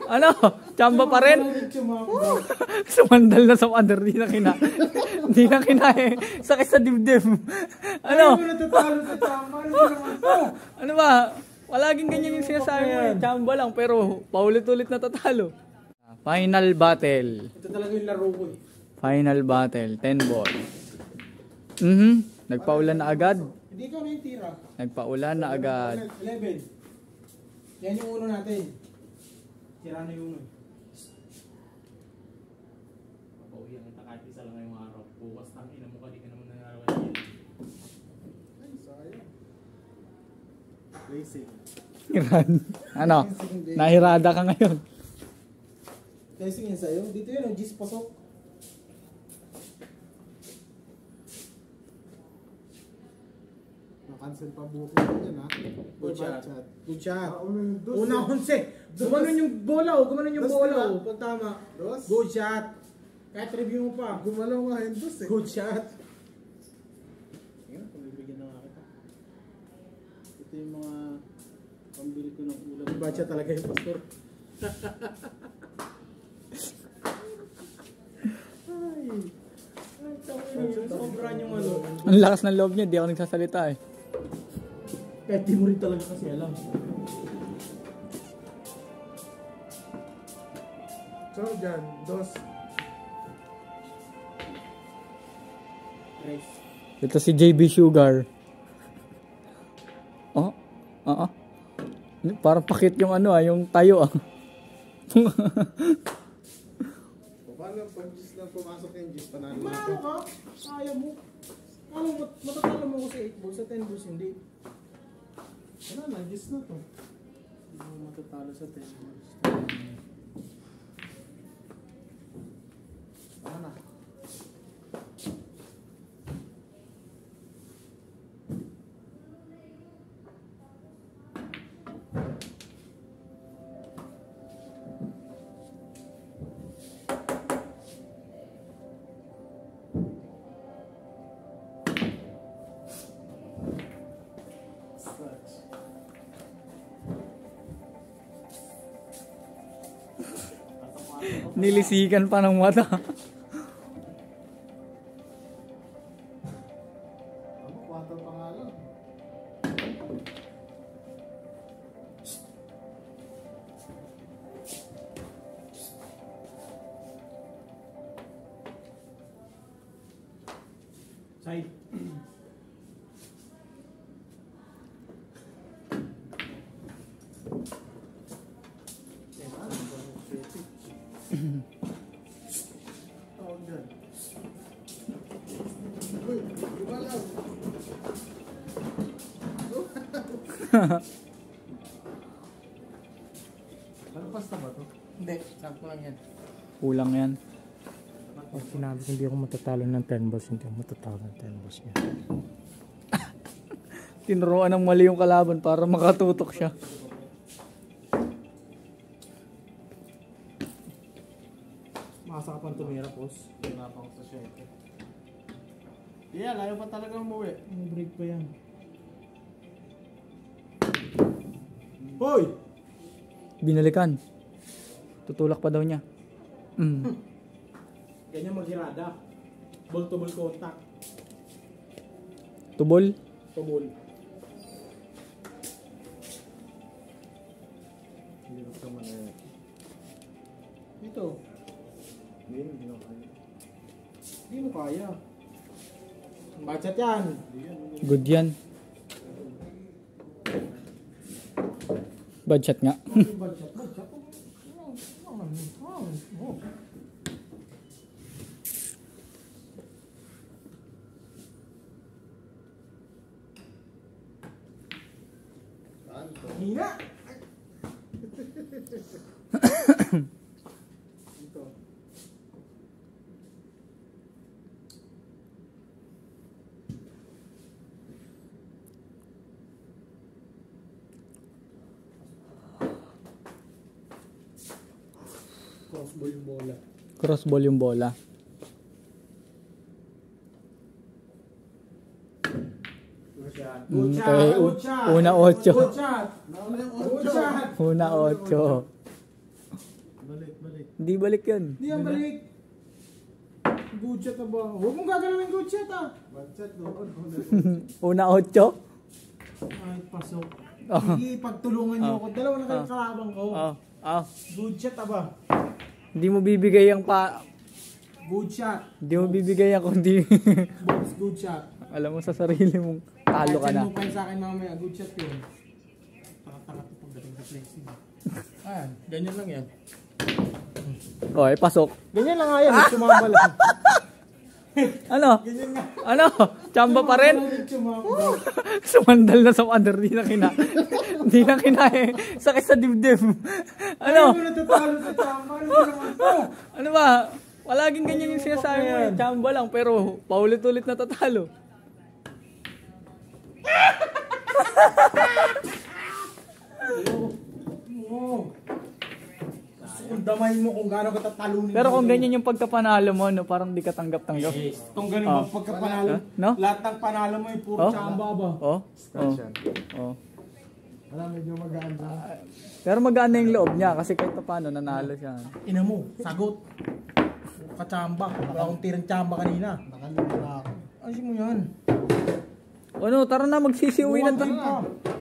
Ano? Chamba pa rin? Sumandal na sa under. Di na kina. Di na kina eh. Sakit sa dibdib. Ano? Ano ba? Palaging ganyan yung sinasabi mo eh. Chamba lang pero paulit-ulit na tatalo. Final battle. Ito talaga yung laro ko eh. Final battle. 10 ball. Nagpaulan na agad. Hindi ko na yung tira. Nagpaulan na agad. 11. Yan yung uno natin. Tira na yung uno. Mapauwi ang kahit isa lang ngayong araw. Bukas na ina mo ka, di ka naman nangyarawan yan. Ay, sayang. Racing. Hiran. Ano? Nahirada ka ngayon. Racing yan sa'yo. Dito yun, ang G's pasok. Cancel pa buhok yan ha. Good shot. Good shot. Una 11. Gumanon yung bola o. Gumanon yung bola o. Pag tama. Good shot. Kahit review mo pa. Gumalaw nga yung dos eh. Good shot. Ngayon, pamibigyan na nga kita. Ito yung mga pambili ko ng ulam. Bad shot talaga yung pastor. Sobrang yung ano. Ang lakas ng loob niya. Di ako nagsasalita eh. Kahit di mo rin talaga kasi alam. So, dyan. Dos. Tres. Ito si JB Sugar. Oh? Oo. Parang pakit yung ano yung tayo Paano pag G's lang pumasok yung G's? Panalo ka? Kaya mo. Ano, matatalo mo ko sa 8 balls, sa 10 balls hindi. Wala na, G's na to. Hindi mo matatalo sa 10 balls. Wala na. Nilisikan pa ng mata. Ano, 4 pa nga lang. Side. Oh, dyan. Uy, gumalaw. Ano pasta ba to? Hindi, sakto lang yan. Kulang yan. Pag sinabi ko hindi ako matatalo ng 10 balls, hindi ako matatalo ng 10 balls niya. Tinuruan ng mali yung kalaban para makatutok siya. Makasapan tumira, boss. Wala pa ako sa syete. Yeah, layo pa talaga umuwi. May break pa yan. Hoy! Binalikan. Tutulak pa daw niya. Ganyan maghirada. Ball to ball contact. Tubol. To ball. Hirap naman eh. Dito. Hindi mo kaya. Hindi mo kaya. Bachat yan. Good yan. Bad shot nga. Bachat. Bachat. Hina! Ito. Crossball yung bola. Crossball yung bola. Good shot. Eh, Good shot. una 8. Good shot. Good shot. Una 8. Hindi balik yun. Hindi yan balik. Good shot na ba? Huwag mong gagalawin good shot ah. Bad shot doon. Una 8. Ay, pasok. Oh. Sige, pagtulungan niyo ako. Dalawa na kayong kalabang ko. Good shot ba? Hindi mo bibigay ang Good shot. Hindi mo bibigay ang kundi. Box, good shot. Alam mo sa sarili mong talo ka na. Kahit mo kayo sa akin mamaya, good shot yun. Taka-taka ito pagdating sa flexing. Ayan, ganyan lang yan. Okay, pasok. Ganyan lang nga yan, sumamba lang. Ano? Ganyan nga. Ano? Chamba pa rin? Sumamba. Sumandal na sa under. Di na kinain. Sakit sa dibdib. Ano? Ano mo natatalo sa chamba? Ano mo naman to? Ano ba? Palaging ganyan yung sinasabi mo eh. Chamba lang pero paulit-ulit natatalo. Oo. Kung damay mo kung gaano ka tatalunin. Pero kung ganyan yung pagkapanalo mo, no, parang di ka tanggap-tanggap. Yes. Itong ganun mo pagkapanalo. No? Lahat ng panalo mo ay puro chamba ba? Oh. Alam, medyo magaan lang. Pero magaan na yung loob niya kasi kahit paano nanalo siya. Ina mo, sagot. Kachamba. Wala akong tirang chamba kanina. Nakalimutan ako. Ayos mo yan. Ano, tara na magsisiuwi na Buwan tayo. ka.